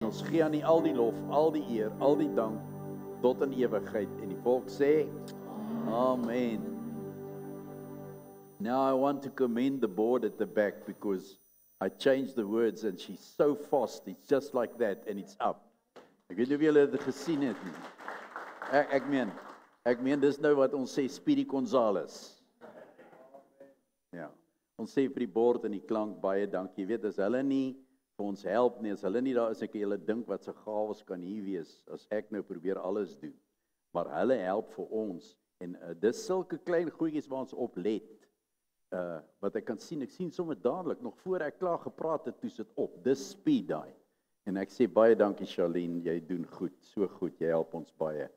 Ons gee aan U al die lof, al die eer, al die dank tot in ewigheid. En die volk sê, Amen. Now I want to commend the board at the back because I changed the words and she's so fast. It's just like that and it's up. Ek weet nie of julle dit gesien het nie. Ek meen dis nou wat ons sê Speedy Gonzales. Ja. Ons sê vir die bord en die klank baie dankie. Jy weet as hulle nie vir ons help nie, as hulle nie daar is, ek julle dink wat se gawes kan hier wees as ek nou probeer alles doen. Maar hulle help vir ons en dis sulke klein goedjies waar ons op let. Wat ek kan sien, ek sien sommer dadelik nog voor ek klaar gepraat het, toe sit op. Dis speed daai. En ek sê baie dankie Charlene, jy doen goed, so goed, jy help ons baie.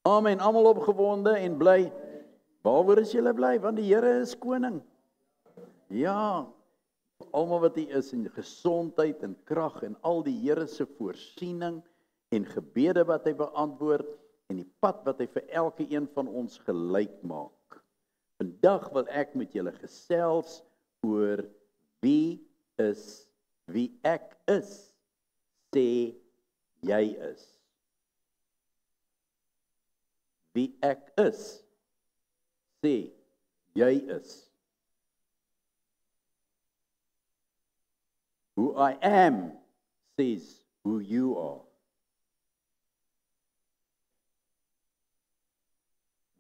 Amen, almal opgewonde en bly. Waaroor is julle bly? Want die Here is koning. Ja, almal wat hy is in gesondheid en krag en al die Here se voorsiening en gebede wat hy beantwoord en die pad wat hy vir elke een van ons gelyk maak. Vandag wil ek met julle gesels oor wie ek is, sê jy is. Wie ek is, sê jy is. Who I am says who you are.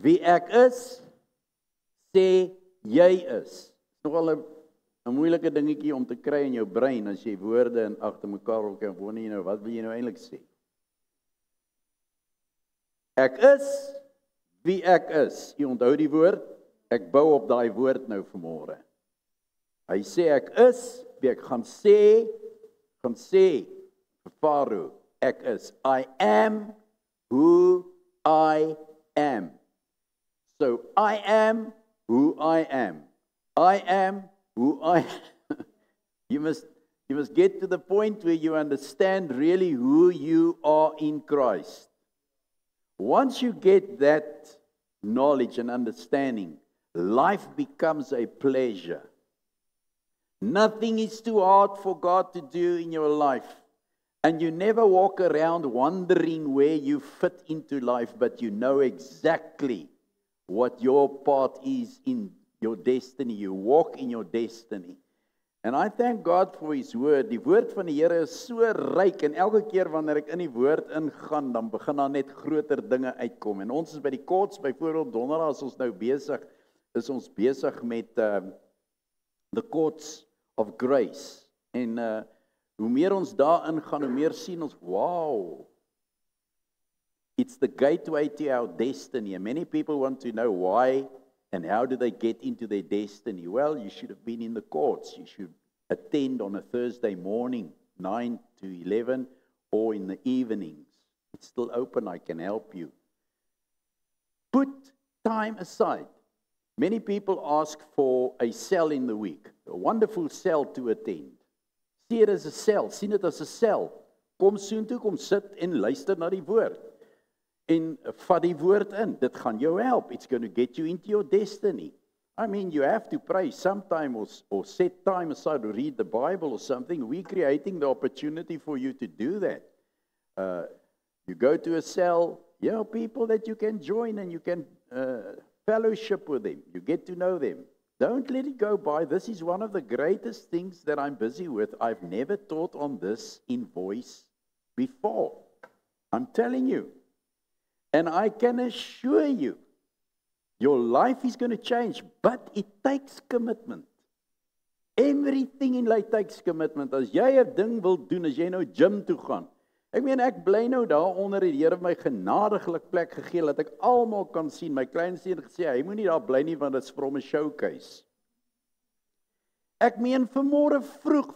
Wie ek is, sê jy is. Dit is nogal 'n moeilike dingetjie om te kry in jou brein as jy woorde in agter mekaar wil kan wonder jy nou wat wil jy nou eintlik sê? Ek is wie ek is. Jy onthou die woord? Ek bou op daai woord nou vanmôre. Hy sê ek is wie ek gaan sê vir Farao, ek is. I am who I am. So I am who I am. I am who I am. You must get to the point where you understand really who you are in Christ. Once you get that knowledge and understanding, life becomes a pleasure. Nothing is too hard for God to do in your life. And you never walk around wondering where you fit into life, but you know exactly what your part is in your destiny. You walk in your destiny. And I thank God for His word. Die woord van die Here is so ryk en elke keer wanneer ek in die woord ingaan, dan begin daar net groter dinge uitkom. En ons is by die Courts, byvoorbeeld donderdag is ons nou besig, met the Courts of Grace. En hoe meer ons daarin gaan, hoe meer sien ons, wow, it's the gateway to our destiny. And many people want to know why and how do they get into their destiny. Well, you should have been in the courts. You should attend on a Thursday morning, 9 to 11, or in the evenings. It's still open, I can help you. Put time aside. Many people ask for a cell in the week, a wonderful cell to attend. See it as a cell, sien dit as 'n cell. Kom soontoe, kom sit en luister na die woord. En vat die woord in, dit gaan jou help. It's going to get you into your destiny. I mean, you have to pray sometime or set time aside to read the Bible or something. We're creating the opportunity for you to do that. You go to a cell, people that you can join and you can fellowship with them. You get to know them. Don't let it go by. This is one of the greatest things that I'm busy with. I've never taught on this in voice before. I'm telling you. And I can assure you, your life is going to change, but it takes commitment. Everything in life takes commitment. As jy 'n ding wil doen, as jy nou gym toe gaan. Ek meen, ek bly nou daar onder die Here my genadiglik plek gegee, dat ek almal kan sien. My kleinseun gesê, hy moenie daar bly nie, want dit is vir hom 'n showcase. Ek meen, vanmôre vroeg,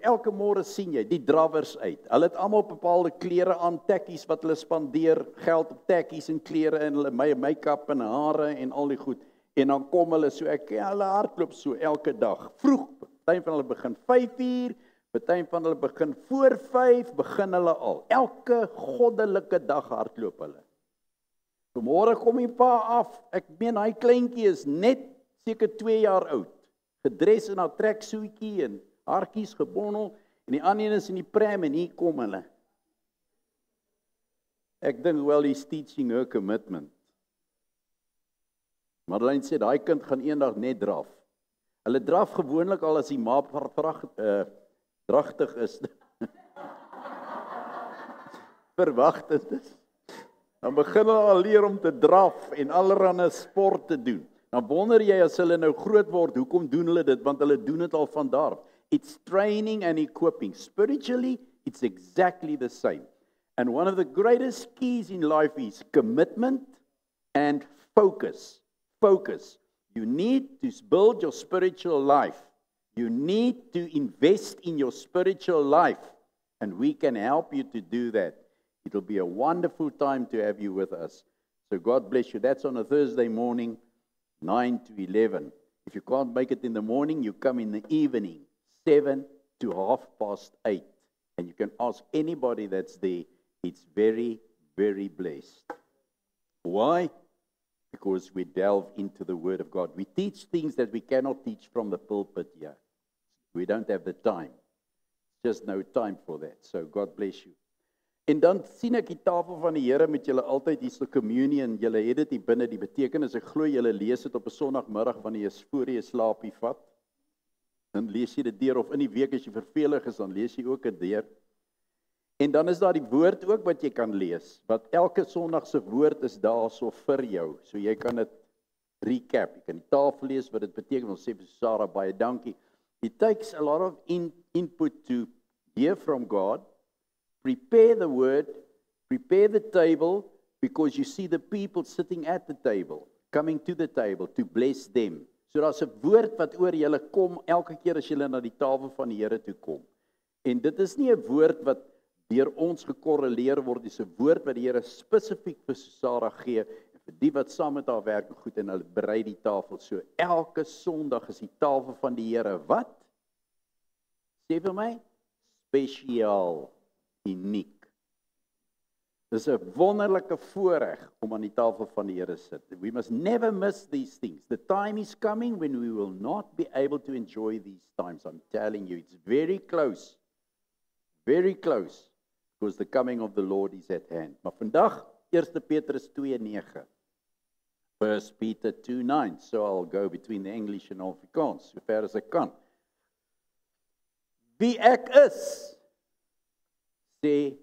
elke môre sien jy, die drawers uit. Hulle het almal bepaalde klere aan, tekkies wat hulle spandeer, geld op tekkies en klere en hulle make-up en hare en al die goed. En dan kom hulle so, hulle hardloop so elke dag. Vroeg, party van hulle begin 5:00, party van hulle begin voor 5, begin hulle al. Elke goddelike dag hardloop hulle. Vanmôre kom die pa af, ek meen, hy kleintjie is net seker 2 jaar oud. Gedres in haar treksoetjie en haartjies gebondel En die ander een is in die pram en hier kom hulle. Ek dink wel he's teaching her commitment. Madeleine sê, daai kind gaan eendag net draf. Hulle draf gewoonlik al as die ma dragtig is. Verwagtend is. Dan begin hulle al leer om te draf en allerlei sport te doen. Dan wonder jy as hulle nou groot word, hoekom doen hulle dit? Want hulle doen dit al van daar. It's training and equipping. Spiritually, it's exactly the same. And one of the greatest keys in life is commitment and focus. Focus. You need to build your spiritual life. You need to invest in your spiritual life. And we can help you to do that. It'll be a wonderful time to have you with us. So God bless you. That's on a Thursday morning, 9 to 11. If you can't make it in the morning, you come in the evening, 7 to 8:30. And you can ask anybody that's there. It's very, very blessed. Why? Because we delve into the Word of God. We teach things that we cannot teach from the pulpit here. We don't have the time. Just no time for that. So God bless you. En dan sien ek die tafel van die Here met julle altyd hier so communion. Julle het dit hier binne, die betekenis. Ek glo julle lees dit op 'n Sondagmiddag wanneer jy voor jy slaapie vat. Dan lees jy dit deur, of in die week as jy vervelig is, dan lees jy ook dit deur. En dan is daar die woord ook wat jy kan lees, wat elke Sondag se woord is daarso vir jou. So jy kan dit recap, jy kan die tafel lees wat dit beteken. Ons sê vir Sarah baie dankie. It takes a lot of input to hear from God. Prepare the word, prepare the table, because you see the people sitting at the table, coming to the table to bless them. So daar's 'n woord wat oor julle kom elke keer as julle na die tafel van die Here toe kom. En dit is nie 'n woord wat deur ons gekorreleer word, dis 'n woord wat die Here spesifiek vir Sarah gee, en vir die wat saam met haar werk goed en hulle berei die tafel. So elke Sondag is die tafel van die Here wat? Sê vir my, spesiaal. Uniek. Dis 'n wonderlike voorreg om aan die tafel van die Here sit. We must never miss these things. The time is coming when we will not be able to enjoy these times. I'm telling you, it's very close. Very close. Because the coming of the Lord is at hand. Maar vandag, 1 Petrus 2:9. 1 Peter 2:9. So I'll go between the English and Afrikaans, so ver as ek kan. Wie ek is, sê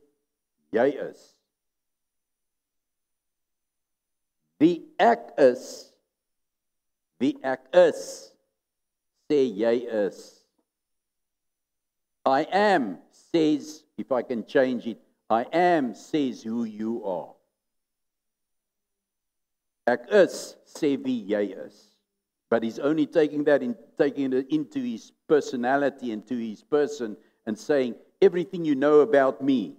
jy is. Wie ek is, sê jy is. I am says, if I can change it, I am says who you are. Ek is sê wie jy is. But he's only taking it into his personality, into his person, and saying, everything you know about me,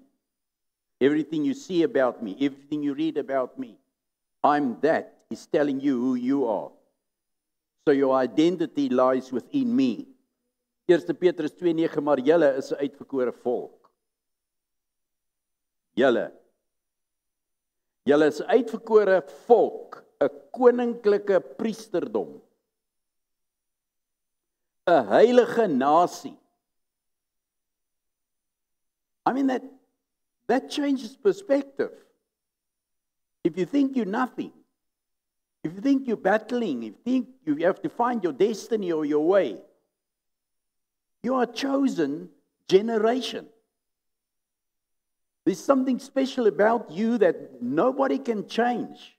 everything you see about me, everything you read about me, I'm that. He's telling you who you are. So your identity lies within me. 1 Petrus 2:9, maar julle is 'n uitverkore volk. Julle is 'n uitverkore volk, 'n koninklike priesterdom, 'n heilige nasie. I mean, that changes perspective. If you think you're nothing, if you think you're battling, if you think you have to find your destiny or your way, you are a chosen generation. There's something special about you that nobody can change.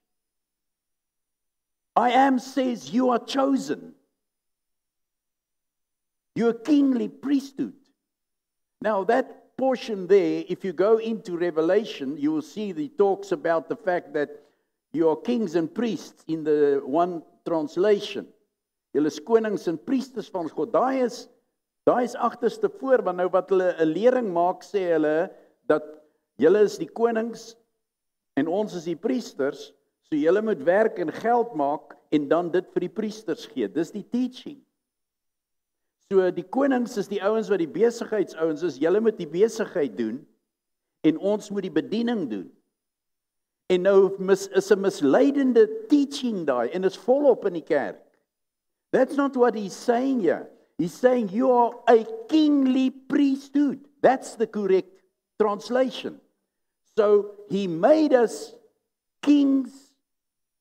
I am says you are chosen. You're a kingly priesthood. Now that portion there, if you go into Revelation, you will see the talks about the fact that you are kings and priests in the one translation. Julle is konings en priesters van God. Daai is agterste voor, want nou wat hulle 'n lering maak, sê hulle dat julle is die konings en ons is die priesters, so julle moet werk en geld maak en dan dit vir die priesters gee. Dis die teaching. So die konings is die ouens wat die besigheidsouens is, julle moet die besigheid doen en ons moet die bediening doen. En nou is 'n misleidende teaching daai en is volop in die kerk. That's not what he's saying here. He's saying you are a kingly priesthood. That's the correct translation. So he made us kings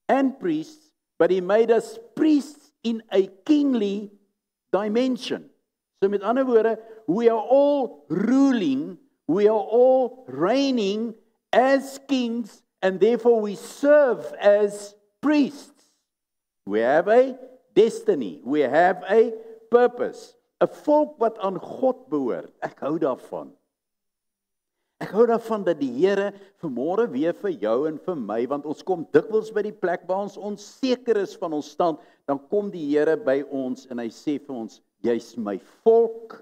and priests, but he made us priests in a kingly dimension. So met ander woorde, we are all ruling, we are all reigning as kings, and therefore we serve as priests. We have a destiny, we have a purpose. 'n volk wat aan God behoort. Ek hou daarvan. Ek hou daarvan dat die Here vanmôre weer vir jou en vir my, want ons kom dikwels by die plek waar ons onseker is van ons stand, dan kom die Here by ons en hy sê vir ons, jy's my volk,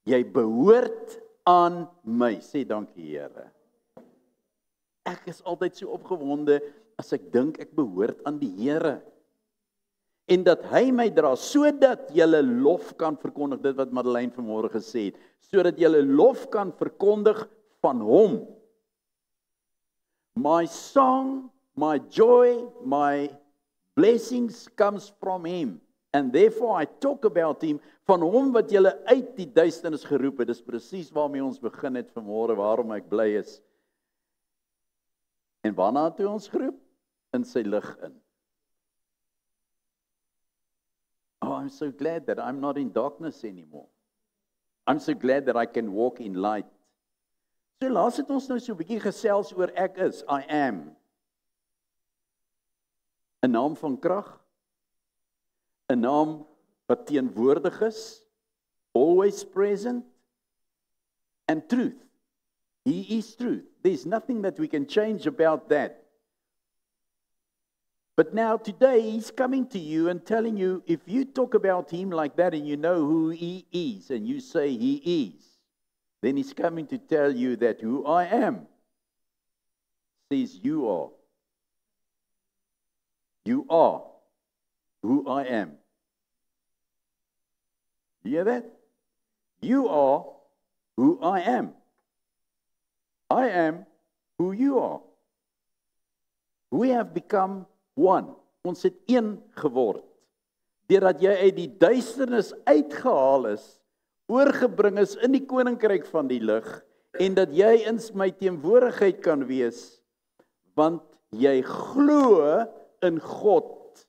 jy behoort aan my. Sê dankie Here. Ek is altyd so opgewonde as ek dink ek behoort aan die Here. En dat hy my dra, sodat julle lof kan verkondig, dit wat Madeleine vanmôre gesê het, sodat julle lof kan verkondig van hom. My song, my joy, my blessings comes from him. And therefore I talk about him, van hom wat julle uit die duisternis geroep het. Dis presies waarmee ons begin het vanmôre, waarom ek bly is. En waarna toe ons geroep? In sy lig in. Oh, I'm so glad that I'm not in darkness anymore. I'm so glad that I can walk in light. So laas het ons nou so 'n bietjie gesels oor ek is, I am. 'n naam van krag, 'n naam wat teenwoordig is, always present, and truth. He is truth. There's nothing that we can change about that. But now today he's coming to you and telling you, if you talk about him like that and you know who he is and you say he is, then he's coming to tell you that who I am says you are. You are who I am. You hear that? You are who I am. I am who you are. We have become one. Ons het een geword. Deurdat jy uit die duisternis uitgehaal is, oorgebring is in die koninkryk van die lig, en dat jy in my teenwoordigheid kan wees, want jy glo in God.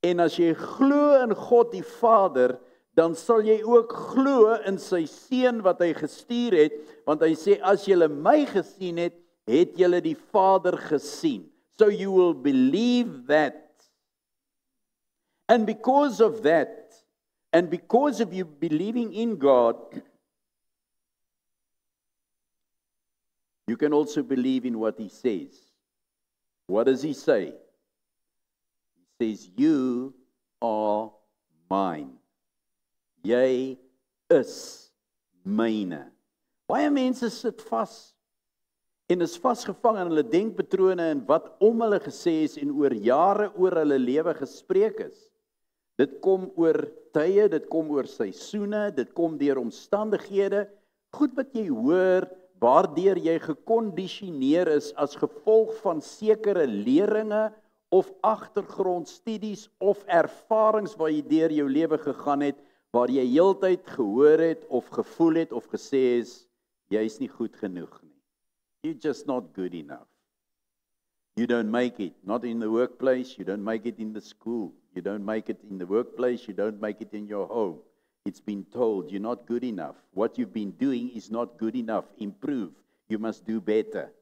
En as jy glo in God die Vader, dan sal jy ook glo in sy seun wat hy gestuur het, want hy sê, as julle my gesien het, het julle die Vader gesien. So you will believe that. And because of that, and because of you believing in God, you can also believe in what he says. What does he say? He says, you are mine. Jy is myne. Baie mense sit vas en is vasgevang in hulle denkpatrone en wat om hulle gesê is en oor jare oor hulle lewe gespreek is. Dit kom oor tye, dit kom oor seisoene, dit kom deur omstandighede, goed wat jy hoor, waardeur jy gekondisioneer is as gevolg van sekere leringe of agtergrondstudies of ervarings waar jy deur jou lewe gegaan het, waar jy heeltyd gehoor het of gevoel het of gesê is, jy is nie goed genoeg nie. You're just not good enough. You don't make it, not in the workplace, you don't make it in the school, you don't make it in the workplace, you don't make it in your home. It's been told you're not good enough. What you've been doing is not good enough. Improve. You must do better.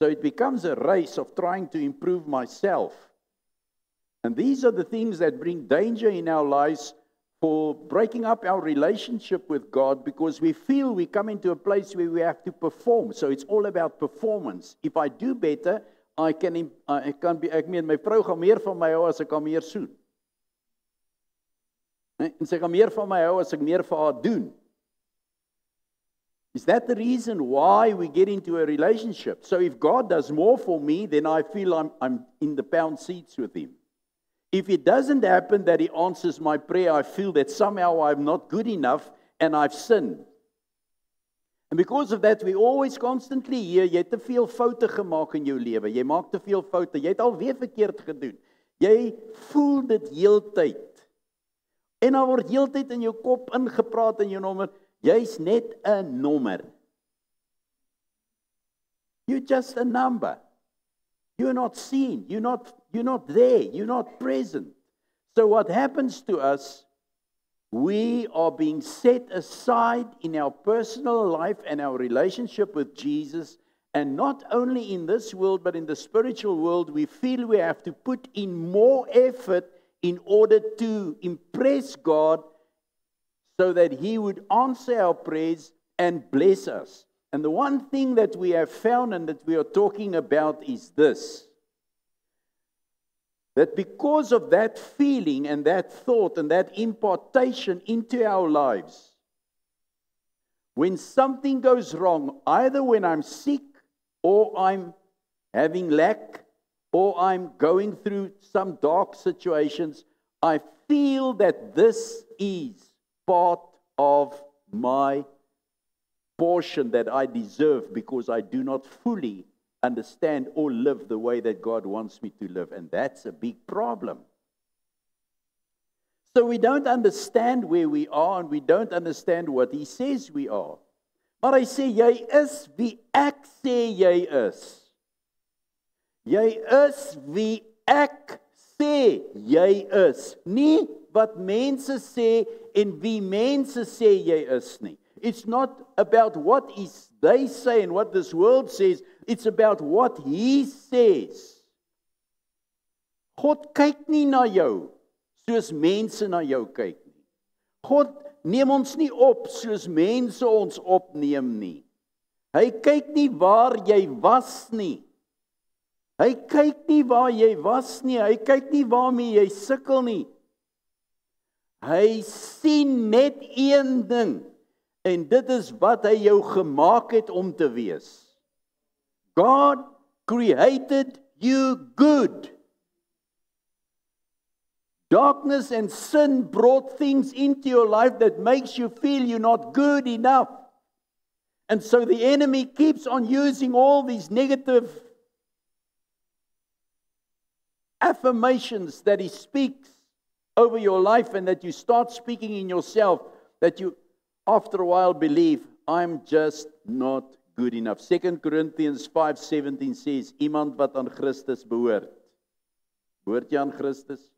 So it becomes a race of trying to improve myself. And these are the things that bring danger in our lives for breaking up our relationship with God, because we feel we come into a place where we have to perform. So it's all about performance. If I do better, ek meen my vrou gaan meer van my hou as ek haar meer soen. En sy gaan meer van my hou as ek meer vir haar doen. Is that the reason why we get into a relationship? So if God does more for me, then I feel I'm in the pound seats with him. If it doesn't happen that he answers my prayer, I feel that somehow I'm not good enough and I've sinned. And because of that, we always constantly hear, jy het te veel foute gemaak in jou lewe, jy maak te veel foute, jy het alweer verkeerd gedoen. Jy voel dit heeltyd. En dan word heeltyd in jou kop ingepraat in jou nommer. Jy's net 'n nommer. You're just a number. You're not seen. You're not there. You're not present. So what happens to us, we are being set aside in our personal life and our relationship with Jesus. And not only in this world, but in the spiritual world, we feel we have to put in more effort in order to impress God so that He would answer our prayers and bless us. And the one thing that we have found and that we are talking about is this. That because of that feeling and that thought and that impartation into our lives, when something goes wrong, either when I'm sick or I'm having lack or I'm going through some dark situations, I feel that this is part of my portion that I deserve because I do not fully understand or live the way that God wants me to live. And that's a big problem. So we don't understand where we are and we don't understand what He says we are. Maar hy sê, jy is wie ek sê jy is. Jy is wie ek sê jy is. Nie wat mense sê en wie mense sê jy is nie. It's not about what they say and what this world says. It's about what He says. God kyk nie na jou soos mense na jou kyk nie. God neem ons nie op soos mense ons opneem nie. Hy kyk nie waar jy was nie. Hy kyk nie waar jy was nie. Hy kyk nie waarmee jy sukkel nie. Hy sien net een ding. En dit is wat hy jou gemaak het om te wees. God created you good. Darkness and sin brought things into your life that makes you feel you're not good enough. And so the enemy keeps on using all these negative affirmations that he speaks over your life and that you start speaking in yourself, that you after a while believe, I'm just not good enough. 2 Corinthians 5:17 says, iemand wat aan Christus behoort. Behoort jy aan Christus?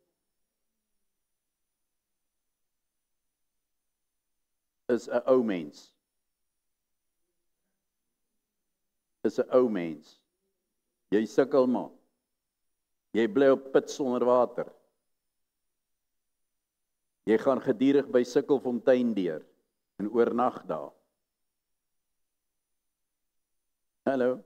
Is 'n ou mens. Is 'n ou mens. Jy sukkel maar. Jy bly op put sonder water. Jy gaan gedurig by Sikkelfontein deur en oornag daar. Hallo.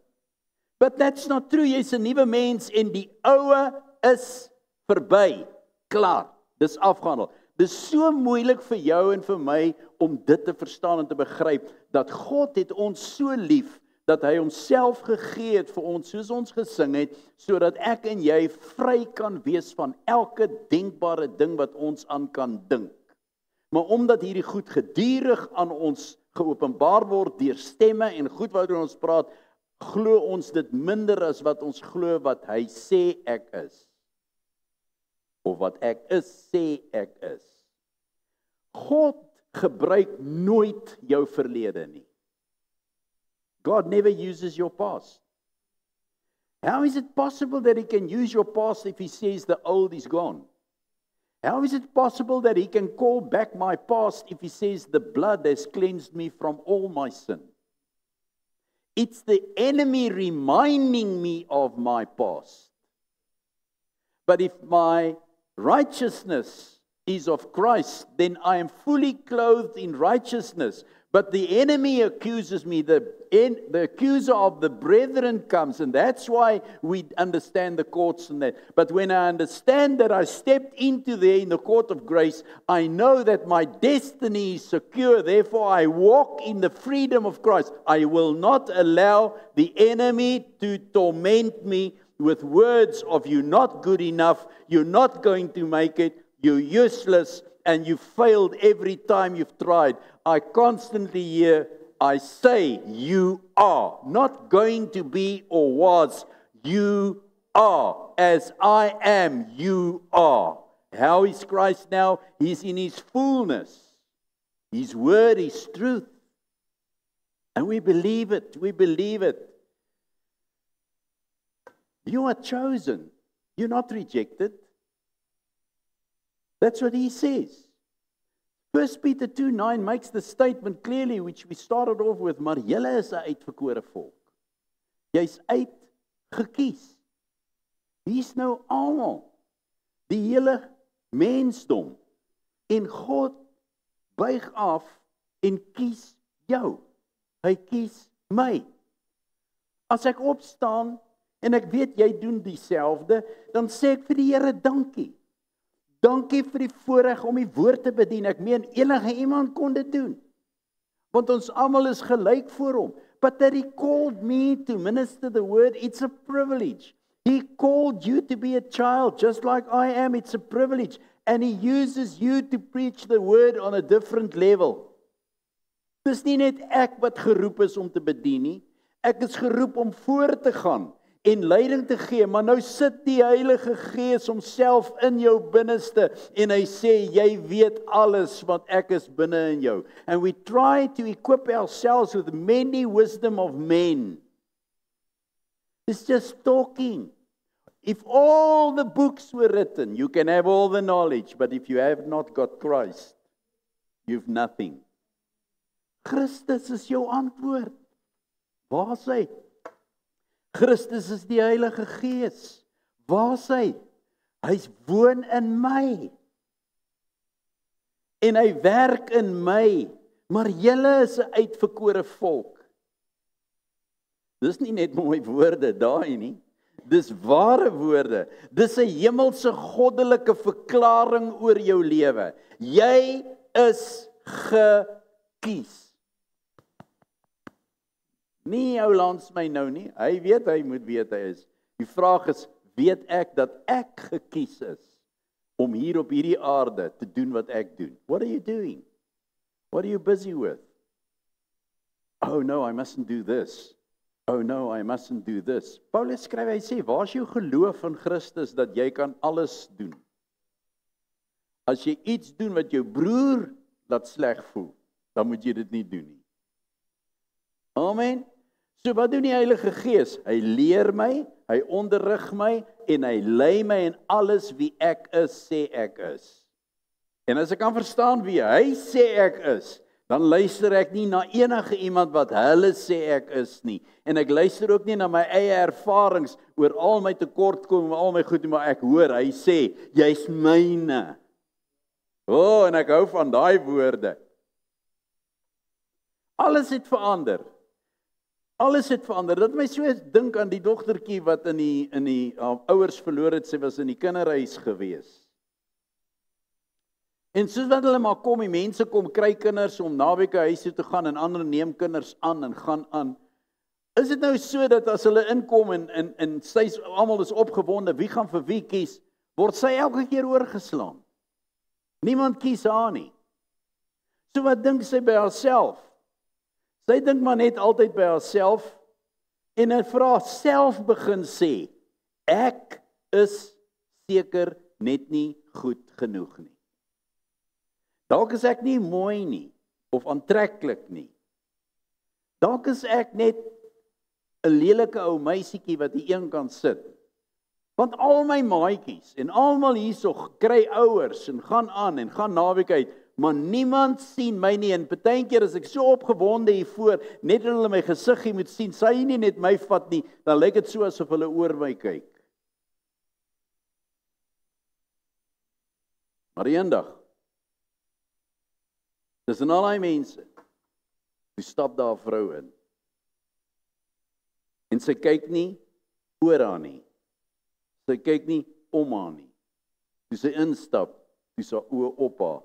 But that's not true. Jy's 'n nuwe mens en die oue is verby. Klaar. Dis afgehandel. Dis so moeilik vir jou en vir my om dit te verstaan en te begryp dat God het ons so lief dat hy homself gegee het vir ons soos ons gesing het sodat ek en jy vry kan wees van elke denkbare ding wat ons aan kan dink. Maar omdat hierdie goed gedurig aan ons geopenbaar word deur stemme en goed wat oor ons praat, glo ons dit minder as wat ons glo wat hy sê ek is. Of wat ek is, sê ek is. God gebruik nooit jou verlede nie. God never uses your past. How is it possible that he can use your past if he says the old is gone? How is it possible that he can call back my past if he says the blood has cleansed me from all my sin? It's the enemy reminding me of my past. But if my righteousness is of Christ, then I am fully clothed in righteousness. But the enemy accuses me, the accuser of the brethren comes, and that's why we understand the courts and that. But when I understand that I stepped into there in the court of grace, I know that my destiny is secure. Therefore, I walk in the freedom of Christ. I will not allow the enemy to torment me with words of you're not good enough, you're not going to make it, you're useless, and you failed every time you've tried. I constantly hear, I say, you are not going to be or was, you are. As I am, you are. How is Christ now? He's in His fullness. His word is truth. And we believe it. We believe it. You are chosen. You're not rejected. That's what he says. 1 Peter 2:9 makes the statement clearly, which we started off with, maar julle is 'n uitverkore volk. Jy's uitgekies. Hier's nou almal, die hele mensdom, en God buig af en kies jou. Hy kies my. As ek opstaan en ek weet jy doen dieselfde, dan sê ek vir die Here dankie. Dankie vir die voorreg om die woord te bedien. Ek meen enige iemand kon dit doen. Want ons almal is gelyk voor hom. But that he called me to minister the word, it's a privilege. He called you to be a child, just like I am, it's a privilege. And he uses you to preach the word on a different level. Dis nie net ek wat geroep is om te bedien nie. Ek is geroep om voor te gaan en leiding te gee, maar nou sit die Heilige Gees homself in jou binneste en hy sê, jy weet alles want ek is binne in jou. And we try to equip ourselves with many wisdom of men. It's just talking. If all the books were written, you can have all the knowledge, but if you have not got Christ, you've nothing. Christus is jou antwoord. Waar is hy? Christus is die Heilige Gees. Waar is hy? Hy woon in my. En hy werk in my. Maar julle is 'n uitverkore volk. Dis nie net mooi woorde daai nie. Dis ware woorde. Dis 'n hemelse goddelike verklaring oor jou lewe. Jy is gekies. Nie ou lands my nou nie. Hy weet, hy moet weet hy is. Die vraag is, weet ek dat ek gekies is om hier op hierdie aarde te doen wat ek doen? What are you doing? What are you busy with? Oh no, I mustn't do this. Oh no, I mustn't do this. Paulus skryf, hy sê, waar is jou geloof in Christus dat jy kan alles doen? As jy iets doen wat jou broer laat sleg voel, dan moet jy dit nie doen nie. Amen. So wat doen die Heilige Gees? Hy leer my, hy onderrig my en hy lei my in alles wie ek is, sê ek is. En as ek kan verstaan wie hy sê ek is, dan luister ek nie na enige iemand wat hulle sê ek is nie. En ek luister ook nie na my eie ervarings oor al my tekortkominge, al my goed, maar ek hoor, hy sê, jy's myne. En ek hou van daai woorde. Alles het verander. Alles het verander. Dat my so dink aan die dogtertjie wat in die ouers verloor het, sy was in die kinderhuis gewees. En soos wat hulle maar kom, die mense kom kry kinders om naweke huis toe te gaan en ander neem kinders aan en gaan aan. Is dit nou so dat as hulle inkom en sy almal is opgewonde, wie gaan vir wie kies, word sy elke keer oorgeslaan. Niemand kies haar nie. So wat dink sy by haarself? Sy dink maar net altyd by haarself en hy vir haarself begin sê, ek is seker net nie goed genoeg nie. Dalk is ek nie mooi nie, of aantreklik nie. Dalk is ek net 'n lelike ou meisietjie wat hier een kant sit. Want al my maatjies en almal hierso kry ouers en gaan aan en gaan naweek uit, maar niemand sien my nie. En partykeer as ek so opgewonde hier voor, net in hulle my gesiggie moet sien, sy nie net my vat nie, dan lyk dit so asof hulle oor my kyk. Maar eendag, tussen al die mense, toe stap daar 'n vrou in. En sy kyk nie oor haar nie. Sy kyk nie om haar nie. Toe sy instap, toe sy oë op haar,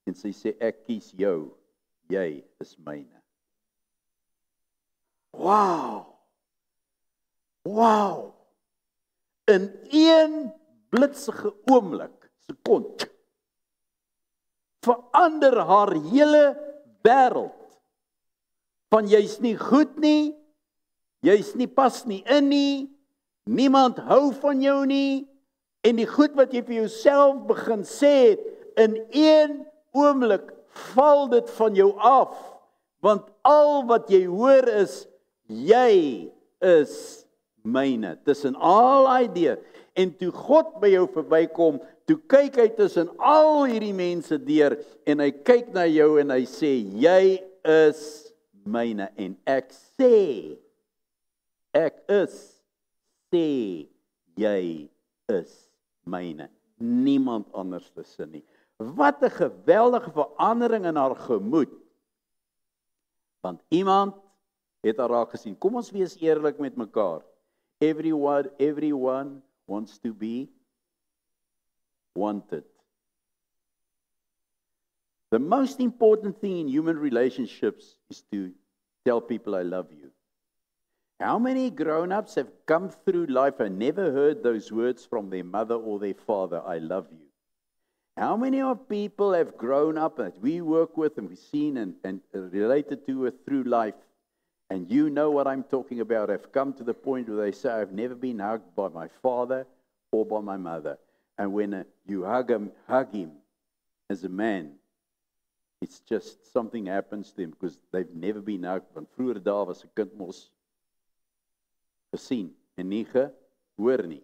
en sy sê, ek kies jou, jy is myne. Wow! Wow! In een blitsige oomblik, sekond, verander haar hele wêreld. Van jy's nie goed nie, jy's nie pas nie in nie, niemand hou van jou nie, En die goed wat jy vir jouself begin sê het, in een oomblik val dit van jou af, want al wat jy hoor is, jy is myne, tussen al daai en toe God by jou verbykom, toe kyk hy tussen al hierdie mense deur, en hy kyk na jou en hy sê, jy is myne, en ek sê, sê, jy is myne, niemand anders tussen nie. Wat 'n geweldige verandering in haar gemoed, want iemand het haar raak gesien. Kom ons wees eerlik met mekaar. Everyone wants to be wanted. The most important thing in human relationships is to tell people I love you. How many grown-ups have come through life and never heard those words from their mother or their father, I love you? How many of people have grown up that we work with and we've seen and related to through life, and you know what I'm talking about, have come to the point where they say, I've never been hugged by my father or by my mother. And when you hug him as a man, it's just something happens to them because they've never been hugged. Want vroeger dae was 'n kind mos gesien en nie gehoor nie.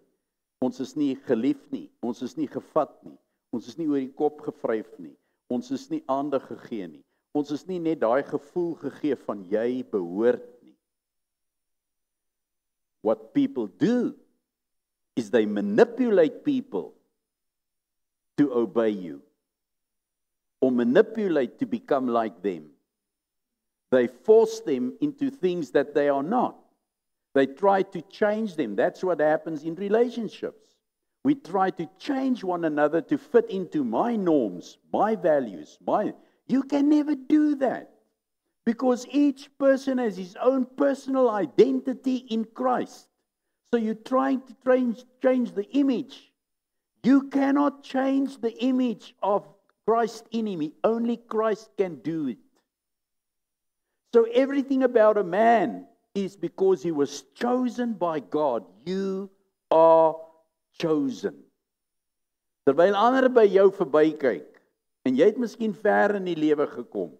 Ons is nie geliefd nie, ons is nie gevat nie. Ons is nie oor die kop gevryf nie. Ons is nie aandag gegee nie. Ons is nie net daai gevoel gegee van jy behoort nie. What people do is they manipulate people to obey you, or manipulate to become like them. They force them into things that they are not. They try to change them. That's what happens in relationships. We try to change one another to fit into my norms, my values, You can never do that. Because each person has his own personal identity in Christ. So you're trying to change the image. You cannot change the image of Christ in me. Only Christ can do it. So everything about a man is because he was chosen by God. You are chosen. Terwyl ander by jou verbykyk, en jy het miskien ver in die lewe gekom,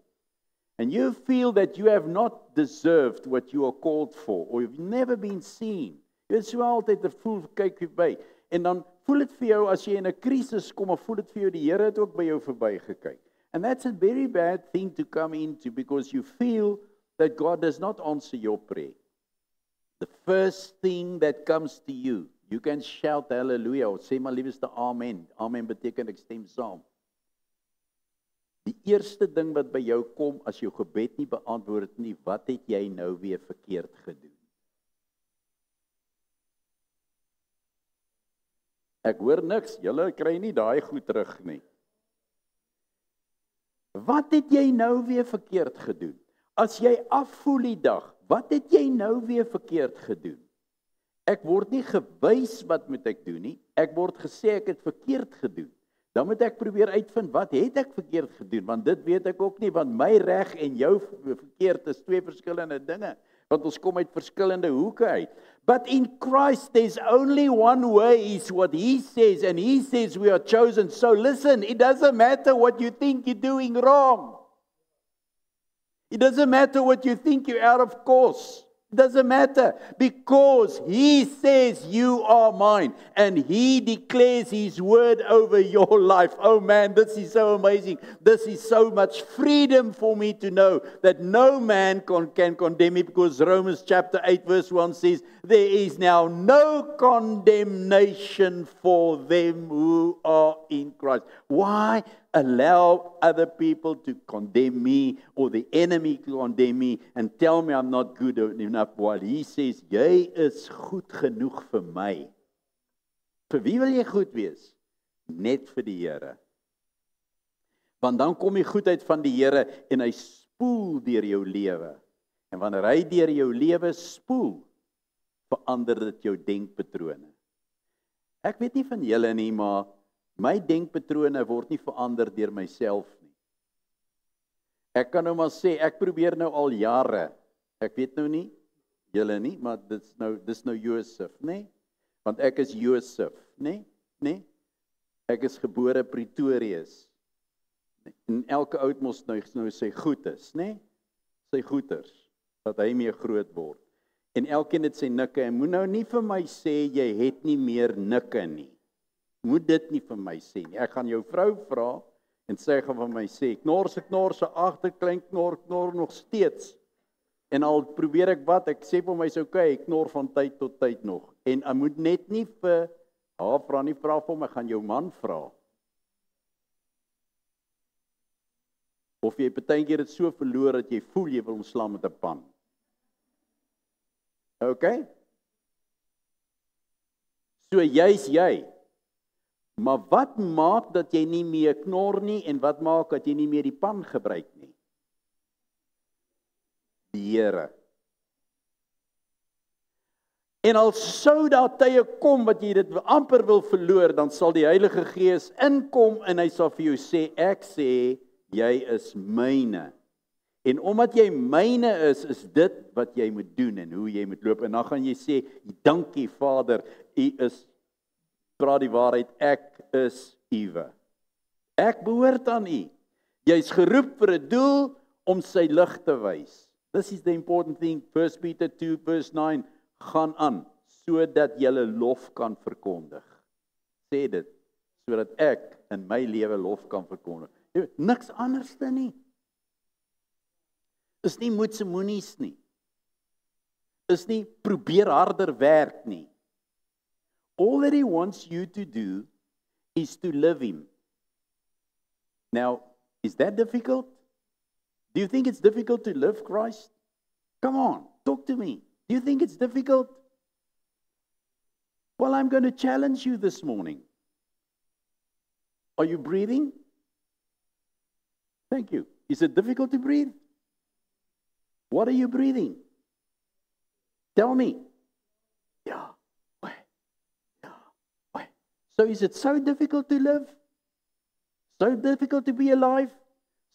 and you feel that you have not deserved what you are called for, or you've never been seen. Jy het so altyd 'n gevoel kyk verby, en dan voel dit vir jou, as jy in 'n krisis kom, of voel dit vir jou, die Here het ook by jou verbygekyk. And that's a very bad thing to come into, because you feel that God does not answer your prayer. The first thing that comes to you, you can shout hallelujah, of sê maar liefste amen. Amen beteken ek stem saam. Die eerste ding wat by jou kom, as jou gebed nie beantwoord nie, wat het jy nou weer verkeerd gedoen? Ek hoor niks, julle kry nie daai goed terug nie. Wat het jy nou weer verkeerd gedoen? As jy afvoel die dag, wat het jy nou weer verkeerd gedoen? Ek word nie gewys wat moet ek doen nie, ek word gesê ek het verkeerd gedoen. Dan moet ek probeer uitvind, wat het ek verkeerd gedoen? Want dit weet ek ook nie, want my reg en jou verkeerd is twee verskillende dinge. Want ons kom uit verskillende hoeke uit. But in Christ there's only one way, is what he says, and he says we are chosen. So listen, it doesn't matter what you think you're doing wrong. It doesn't matter what you think you're out of course. It doesn't matter, because he says you are mine, and he declares his word over your life. Oh man, this is so amazing. This is so much freedom for me to know that no man can condemn me, because Romans chapter 8 verse 1 says, there is now no condemnation for them who are in Christ. Why allow other people to condemn me, or the enemy to condemn me and tell me I'm not good enough, while he says, jy is goed genoeg vir my. Vir wie wil jy goed wees? Net vir die Here. Want dan kom die goedheid van die Here en hy spoel deur jou lewe. En wanneer hy deur jou lewe spoel, verander dit jou denkpatrone. Ek weet nie van julle nie, maar my denkpatrone word nie verander deur myself nie. Ek kan nou maar sê, ek probeer nou al jare, ek weet nou nie, julle nie, maar dis nou Josef, nee? Want ek is Josef, nee? né? Ek is gebore Pretorius. En elke oud mos nou sy goedes, né? Sy goeders, dat hy mee groot word. En elkeen het sy nikke, en moet nou nie vir my sê, jy het nie meer nikke nie. Moet dit nie vir my sê nie. Ek gaan jou vrou vra, en sy gaan vir my sê, knorse, agterklein knor nog steeds. En al probeer ek wat, ek sê vir my, is okay, ek knor van tyd tot tyd nog. En ek moet net nie vir haar vra nie, vra vir hom, ek gaan jou man vra. Of jy partykeer dit so verloor, dat jy voel, jy wil hom slaan met 'n pan. Okay? So jy's jy. Maar wat maak dat jy nie meer knor nie, en wat maak dat jy nie meer die pan gebruik nie? Die Here. En al sou daar tye kom wat jy dit amper wil verloor, dan sal die Heilige Gees inkom en hy sal vir jou sê, ek sê, jy is myne. En omdat jy myne is dit wat jy moet doen en hoe jy moet loop. En dan gaan jy sê, dankie Vader, U is, praat die waarheid, ek is uwe. Ek behoort aan U. Jy's geroep vir 'n doel om sy lig te wys. This is the important thing, 1 Peter 2 verse 9, gaan aan, sodat jy lof kan verkondig. Sê dit, sodat ek in my lewe lof kan verkondig. Niks anders dan nie. Is nie moedse moenies nie. Is nie probeer harder werk nie. All that He wants you to do is to live Him. Now, is that difficult? Do you think it's difficult to live Christ? Come on, talk to me. Do you think it's difficult? Well, I'm going to challenge you this morning. Are you breathing? Thank you. Is it difficult to breathe? What are you breathing? Tell me. Yeah. So is it so difficult to live? So difficult to be alive?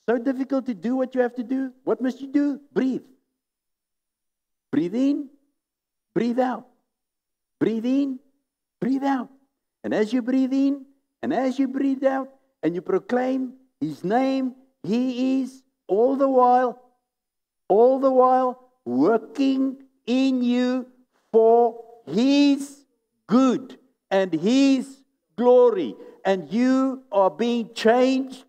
So difficult to do what you have to do? What must you do? Breathe. Breathe in, breathe out. Breathe in, breathe out. And as you breathe in, and as you breathe out, and you proclaim His name, He is all the while working in you for His good and His glory. And you are being changed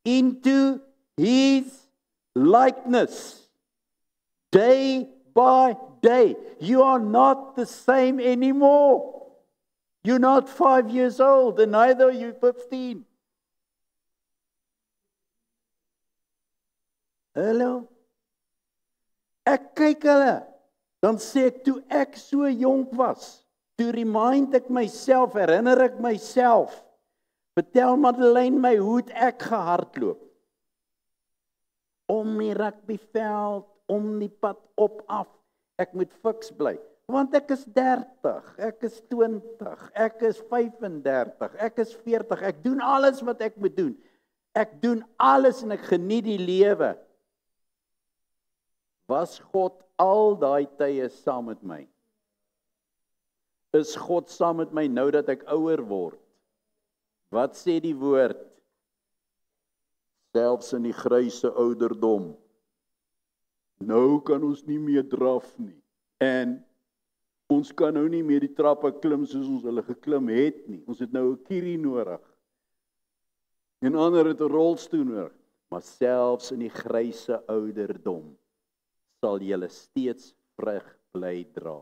into His likeness. Day by day. You are not the same anymore. You're not 5 years old, and neither are you 15. Hallo? Ek kyk hulle, dan sê ek, toe ek so jonk was, toe remind ek myself, herinner ek myself, vertel Madeleine my, hoe het ek gehardloop? Om die rugbyveld, om die pad op af, ek moet fiks bly, want ek is 30, ek is 20, ek is 35, ek is 40, ek doen alles wat ek moet doen, ek doen alles en ek geniet die lewe. Was God al daai tye saam met my? Is God saam met my nou dat ek ouer word? Wat sê die woord? Selfs in die grysse ouderdom. Nou kan ons nie meer draf nie. En ons kan nou nie meer die trappe klim soos ons hulle geklim het nie. Ons het nou 'n kierie nodig. En ander het 'n rolstoel nodig. Maar selfs in die grysse ouderdom sal julle steeds vrug bly dra.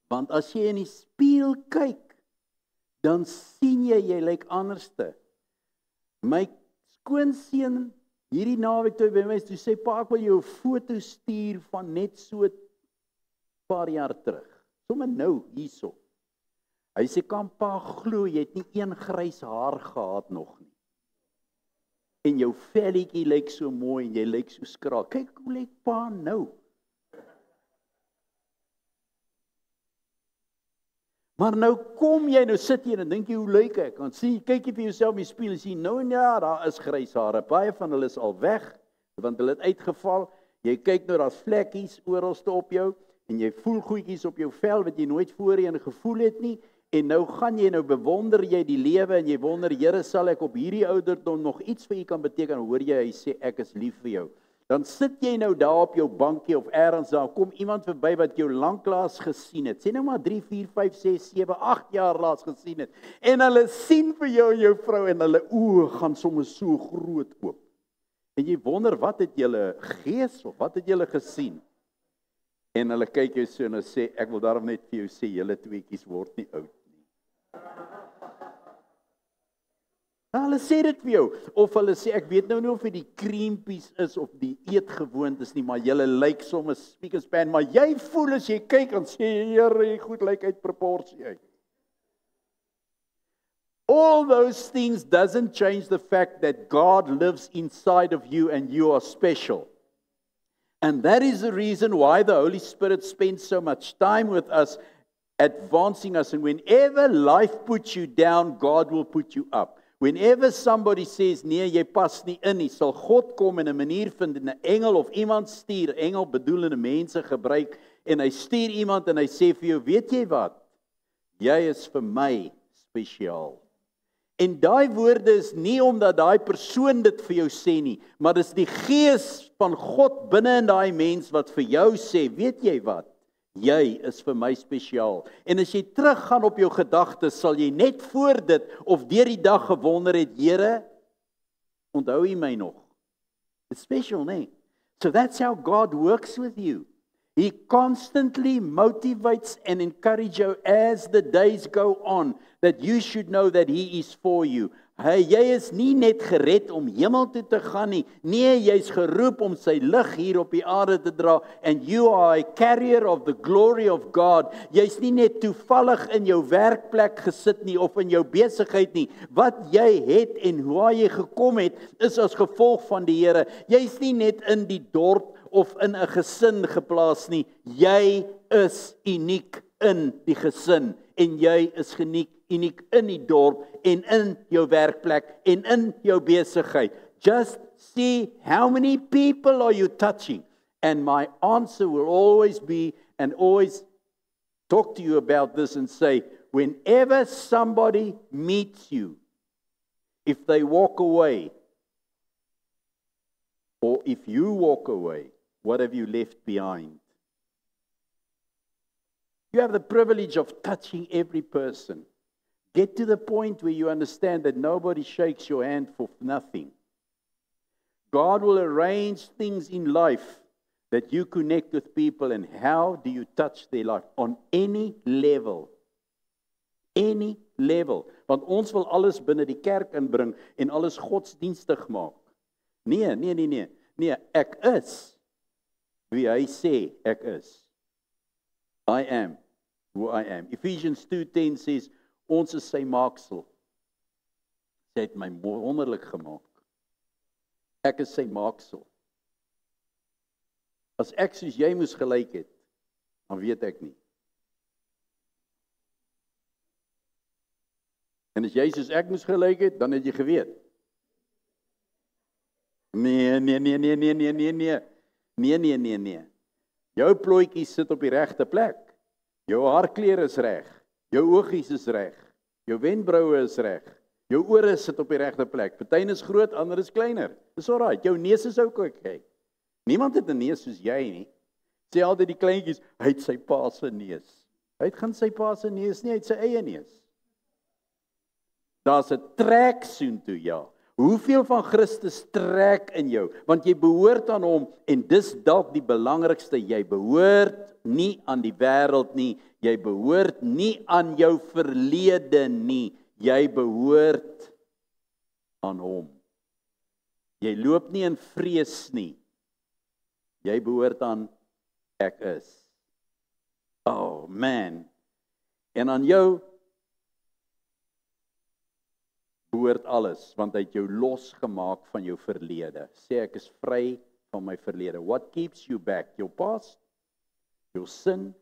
Want as jy in die spieël kyk, dan sien jy lyk anderste. My skoonseun hierdie naweek toe by my toe sê, pa, ek wil jou 'n foto stuur van net so 'n paar jaar terug. Sommige nou hierso. Hy sê, kan pa glo, jy het nie een grys haar gehad nog nie. En jou velletjie lyk so mooi en jy lyk so skraal. Kyk hoe lyk pa nou. Maar nou kom jy, nou sit jy en dink jy, hoe lyk ek? Want sien, kyk jy vir jouself in die spieël en sien, nou en ja, daar is grys hare. Baie van hulle is al weg, want hulle het uitgeval. Jy kyk nou, daar's vlekkies oralste op jou, en jy voel goedjies op jou vel, wat jy nooit voorheen gevoel het nie, En nou gaan jy, nou bewonder jy die lewe en jy wonder, Here, sal ek op hierdie ouderdom nog iets vir U kan beteken? Hoor jy, hy sê, ek is lief vir jou. Dan sit jy nou daar op jou bankie of ergens daar, kom iemand verby wat jou lanklaas gesien het. Sê nou maar 3, 4, 5, 6, 7, 8 jaar laas gesien het. En hulle sien vir jou en jou vrou en hulle oë gaan soms so groot oop. En jy wonder, wat het julle gees of wat het julle gesien? En hulle kyk jou so en hulle sê, ek wil daarom net vir jou sê, julle tweeetjies word nie oud nie. Hulle sê dit vir jou, of hulle sê, ek weet nou nie of dit die creampies is of die eetgewoontes nie, maar julle lyk soms spiek en span, maar jy voel as jy kyk en sê, Here, jy goed lyk uit proporsie uit. All those things doesn't change the fact that God lives inside of you and you are special. And that is the reason why the Holy Spirit spends so much time with us, advancing us. And whenever life puts you down, God will put you up. Whenever somebody says, nee, jy pas nie in nie, sal God kom en 'n manier vind en 'n engel of iemand stuur, engel bedoelende mense gebruik, en hy stuur iemand en hy sê vir jou, weet jy wat? Jy is vir my spesiaal. En daai woorde is nie omdat daai persoon dit vir jou sê nie, maar dis die gees van God binne in daai mens wat vir jou sê, weet jy wat? Jy is vir my spesiaal. En as jy teruggaan op jou gedagtes, sal jy net voor dit of deur die dag gewonder het, Here, onthou U my nog? It's special, nee? So that's how God works with you. He constantly motivates and encourages you as the days go on, that you should know that He is for you. Jy is nie net gered om hemel toe te gaan nie. Nee, jy's geroep om sy lig hier op die aarde te dra. And you are a carrier of the glory of God. Jy's nie net toevallig in jou werkplek gesit nie of in jou besigheid nie. Wat jy het en waar jy gekom het, is as gevolg van die Here. Jy's nie net in die dorp of in 'n gesin geplaas nie. Jy is uniek in die gesin en jy is uniek in die dorp en in jou werkplek en in jou besigheid. Just see how many people are you touching, and my answer will always be, and always talk to you about this and say, whenever somebody meets you, if they walk away, or if you walk away, what have you left behind? You have the privilege of touching every person. Get to the point where you understand that nobody shakes your hand for nothing. God will arrange things in life that you connect with people, and how do you touch their life? On any level. Any level. Want ons wil alles binne die kerk inbring en alles godsdienstig maak. Nee, ek is wie hy sê ek is. I am who I am. Ephesians 2:10 says, ons is sy maaksel. Sy het my wonderlik gemaak. Ek is sy maaksel. As ek soos jy moes gelyk het, dan weet ek nie. En as jy soos ek moes gelyk het, dan het jy geweet. Nee. Jou plooitjie sit op die regte plek. Jou haarkleur is reg. Jou oogies is reg. Jou wenkbroue is reg. Jou ore sit op die regte plek. Party is groot, ander is kleiner. Dis alraai. Jou neus is ook oké. Niemand het 'n neus soos jy nie. Sê altyd die kleintjies, hy het sy pa se neus. Hy het geen sy pa se neus nie, hy het sy eie neus. Daar's 'n trek soontoe, ja. Hoeveel van Christus trek in jou? Want jy behoort aan hom, en dis dalk die belangrikste. Jy behoort nie aan die wêreld nie. Jy behoort nie aan jou verlede nie. Jy behoort aan hom. Jy loop nie in vrees nie. Jy behoort aan ek is. Oh man. En aan jou behoort alles, want hy het jou losgemaak van jou verlede. Sê ek is vry van my verlede. What keeps you back? Your past? Your sin?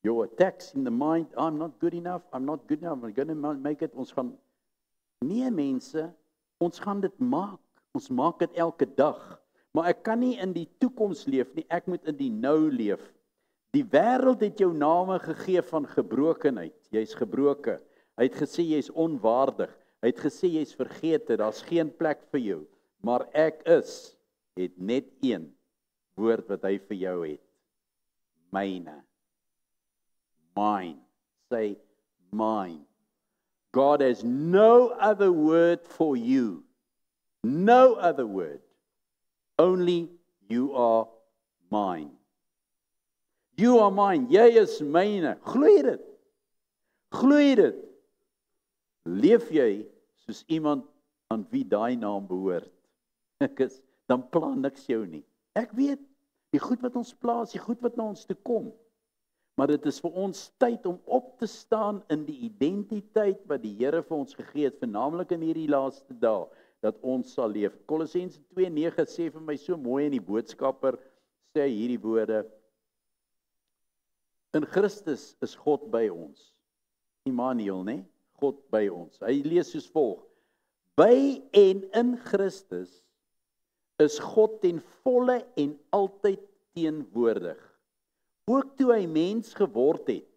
Your attacks in the mind? I'm not good enough, I'm not going to make it. Ons gaan, nee mense, ons gaan dit maak. Ons maak dit elke dag. Maar ek kan nie in die toekoms leef nie, ek moet in die nou leef. Die wêreld het jou name gegee van gebrokenheid. Jy's gebroken. Hy het gesê jy's onwaardig. Hy het gesê jy's vergete, daar's geen plek vir jou. Maar ek het net een woord wat hy vir jou het. Myne. Mine. Say mine. God has no other word for you. No other word. Only you are mine. You are mine. Jy is myne. Glo dit. Glo dit. Leef jy soos iemand aan wie daai naam behoort? Dan plan niks jou nie. Ek weet, die goed wat ons plaas, die goed wat na ons toe kom. Maar dit is vir ons tyd om op te staan in die identiteit wat die Here vir ons gegee het, vernaamlik in hierdie laaste dae, dat ons sal leef. Kolossense 2:9 sê vir my so mooi in die boodskapper, sê hy hierdie woorde, in Christus is God by ons. Immanuel, né? God by ons. Hy lees soos volg, by en in Christus is God ten volle en altyd teenwoordig. Ook toe hy mens geword het,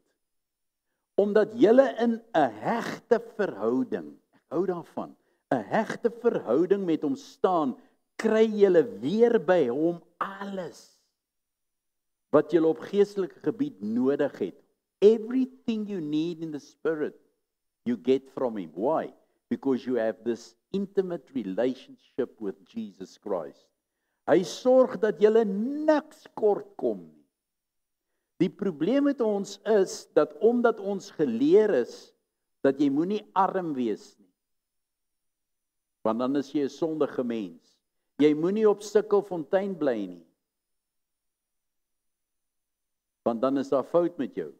omdat julle in 'n hegte verhouding, ek hou daarvan, 'n hegte verhouding met hom staan, kry julle weer by hom alles wat julle op geestelike gebied nodig het. Everything you need in the spirit, you get from him. Why? Because you have this intimate relationship with Jesus Christ. Hy sorg dat julle niks kort kom nie. Die probleem met ons is, dat omdat ons geleer is, dat jy moenie arm wees nie. Want dan is jy 'n sondige mens. Jy moenie op Sikkelfontein bly nie. Want dan is daar fout met jou.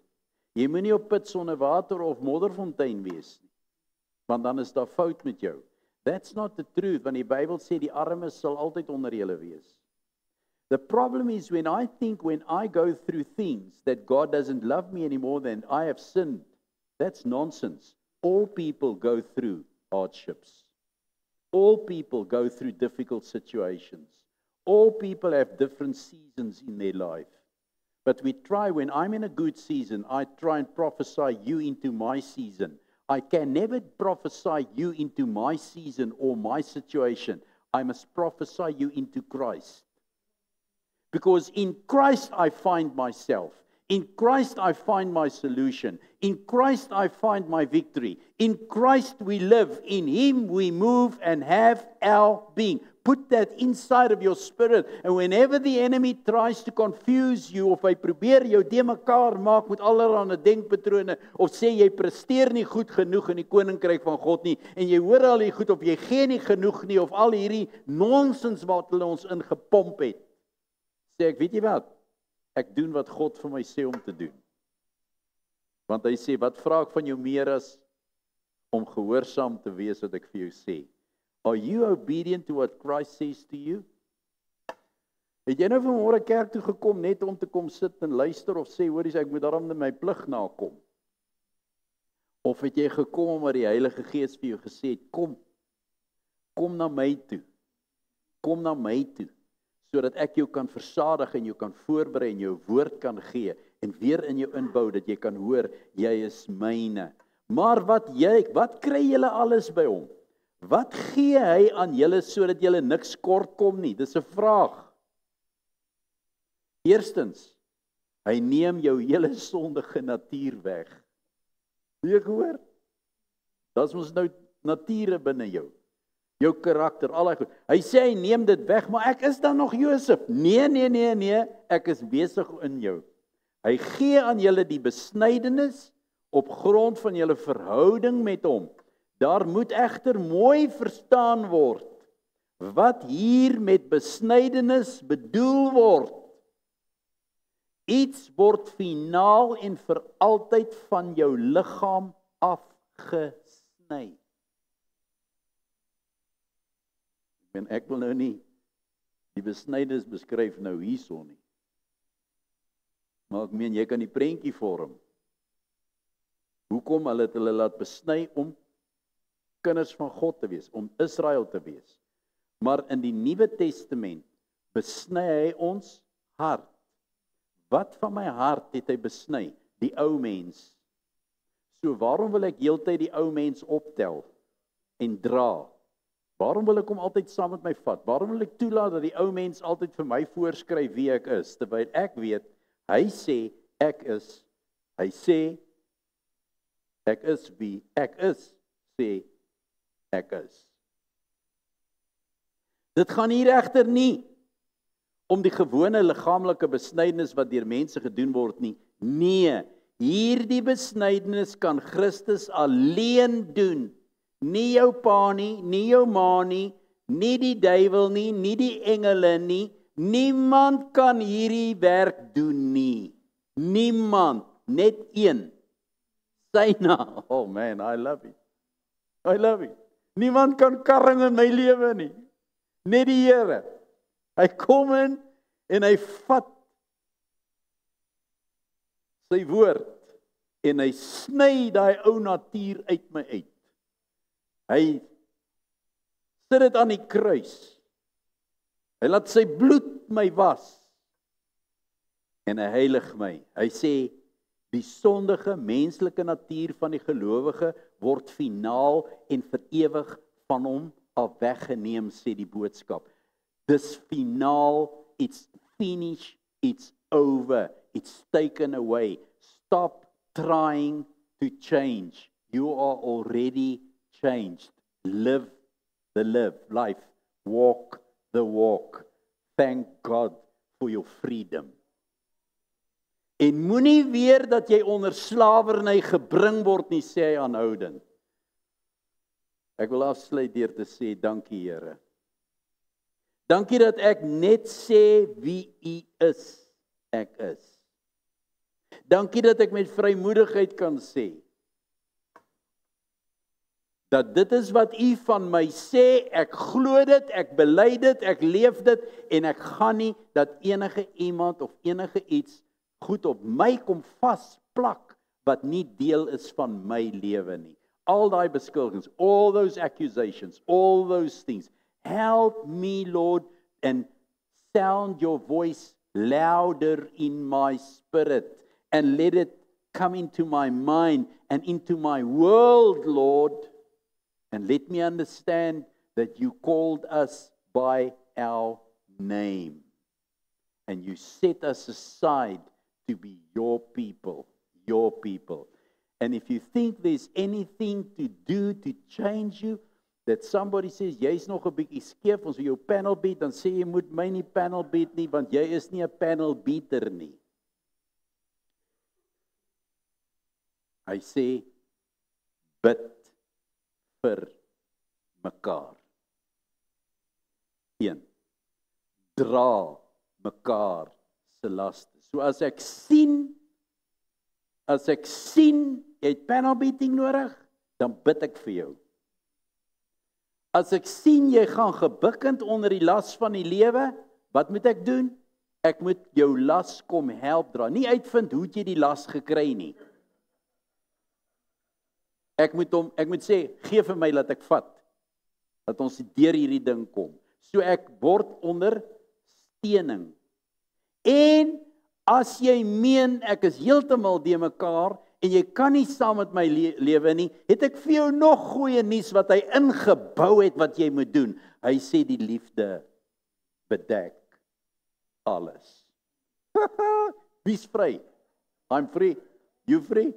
Jy moenie op Put sonder water of Modderfontein wees nie. Want dan is daar fout met jou. That's not the truth, want die Bybel sê die armes sal altyd onder julle wees. The problem is when I go through things that God doesn't love me anymore, then I have sinned. That's nonsense. All people go through hardships. All people go through difficult situations. All people have different seasons in their life. But we try, when I'm in a good season, I try and prophesy you into my season. I can never prophesy you into my season or my situation. I must prophesy you into Christ. Because in Christ I find myself. In Christ I find my solution. In Christ I find my victory. In Christ we live. In Him we move and have our being. Put that inside of your spirit. And whenever the enemy tries to confuse you, of hy probeer jou de mekaar maak met allerlei denkpatrone, of sê jy presteer nie goed genoeg in die koninkryk van God nie, en jy hoor al die goed, of jy gee nie genoeg nie, of al hierdie nonsens wat hulle ons ingepomp het, sê ek, weet jy wat? Ek doen wat God vir my sê om te doen. Want hy sê, wat vra ek van jou meer as om gehoorsaam te wees wat ek vir jou sê? Are you obedient to what Christ says to you? Het jy nou vanmôre kerk toe gekom net om te kom sit en luister of sê, hoorie, ek moet daarom my plig nakom? Of het jy gekom omdat die Heilige Gees vir jou gesê het, kom na my toe. Kom na my toe, sodat ek jou kan versadig en jou kan voorberei en jou woord kan gee en weer in jou inbou dat jy kan hoor, jy is myne. Maar wat kry julle alles by hom? Wat gee hy aan julle sodat julle niks kort kom nie? Dis 'n vraag. Eerstens, hy neem jou hele sondige natuur weg. Jy gehoor? Dis mos nou nature binne jou. Jou karakter, al daai goed. Hy sê hy neem dit weg, maar ek is dan nog Josef. Nee, ek is besig in jou. Hy gee aan julle die besnydenis op grond van julle verhouding met hom. Daar moet egter mooi verstaan word wat hier met besnydenis bedoel word. Iets word finaal en vir altyd van jou liggaam afgesny. En ek wil nou nie die besnydenis beskryf nou hierson nie. Maar ek meen, jy kan die prentjie vorm. Hoekom hulle het hulle laat besny om kinders van God te wees, om Israel te wees. Maar in die Nuwe Testament besny hy ons hart. wat van my hart het hy besny? Die ou mens. So waarom wil ek heeltyd die ou mens optel en dra? Waarom wil ek hom altyd saam met my vat? Waarom wil ek toelaat dat die ou mens altyd vir my voorskryf wie ek is? Terwyl ek weet, hy sê ek is, hy sê ek is wie ek is, sê ek is. Dit gaan hier egter nie om die gewone liggaamlike besnydenis wat deur mense gedoen word nie. Nee, hierdie besnydenis kan Christus alleen doen. Nie jou pa nie, nie jou ma nie, nie die duiwel nie, nie die engele nie. Niemand kan hierdie werk doen nie. Niemand, net een. Syna. Oh man, I love it. I love it. Niemand kan karring in my lewe nie. Net die Here. Hy kom in en hy vat sy woord en hy sny daai ou natuur uit my uit. Hy sit dit aan die kruis. Hy laat sy bloed my was en hy heilig my. Hy sê die sondige menslike natuur van die gelowige word finaal en vir ewig van hom af weggeneem, sê die boodskap. Dis finaal, it's finished, it's over, it's taken away. Stop trying to change. You are already changed. Live the life. Walk the walk. Thank God for your freedom. En moenie weer dat jy onder slawerny gebring word nie, sê hy aanhoudend. Ek wil afsluit deur te sê, dankie Here. Dankie dat ek net sê wie U is, ek is. Dankie dat ek met vrymoedigheid kan sê, dat dit is wat U van my sê, ek glo dit, ek bely dit, ek leef dit, en ek gaan nie dat enige iemand of enige iets goed op my kom vasplak, wat nie deel is van my lewe nie. All daai beskuldigings, all those accusations, all those things, help me, Lord, and sound your voice louder in my spirit, and let it come into my mind and into my world, Lord, and let me understand that you called us by our name, and you set us aside to be your people, your people. And if you think there's anything to do to change you, that somebody says, jy's nog 'n bietjie skeef, ons wil jou panel beat, dan sê jy moet my nie panel beat nie, want jy is nie 'n panel beater nie. Hy sê, bid vir mekaar. 1. Dra mekaar se laste. So as ek sien jy het panel beating nodig, dan bid ek vir jou. As ek sien jy gaan gebukkend onder die las van die lewe, wat moet ek doen? Ek moet jou las kom help dra. Nie uitvind hoe jy die las gekry nie. Ek moet sê, gee vir my dat ek vat, dat ons deur hierdie ding kom. So ek word ondersteuning. En as jy meen ek is heeltemal de mekaar en jy kan nie saam met my lewe nie, het ek vir jou nog goeie nuus wat hy ingebou het wat jy moet doen. Hy sê die liefde bedek alles. Wie's vry? I'm free. You free?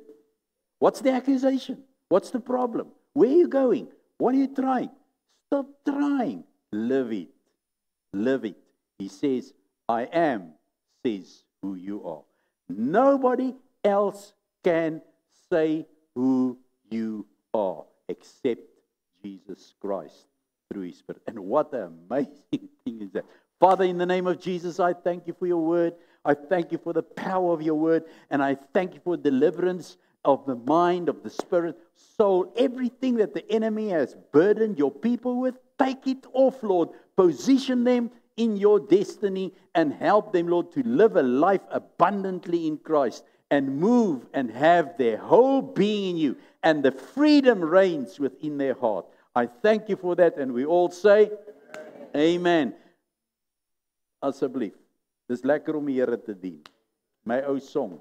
What's the accusation? What's the problem? Where are you going? What are you trying? Stop trying. Live it. Live it. He says, I am, says who you are. Nobody else can say who you are except Jesus Christ through His Spirit. And what an amazing thing is that. Father, in the name of Jesus, I thank you for your word. I thank you for the power of your word. And I thank you for deliverance of the mind, of the spirit, soul, everything that the enemy has burdened your people with. Take it off, Lord. Position them in your destiny and help them, Lord, to live a life abundantly in Christ and move and have their whole being in you, and the freedom reigns within their heart. I thank you for that, and we all say, Amen. Asseblief, dis lekker om die Here te dien. my ou song.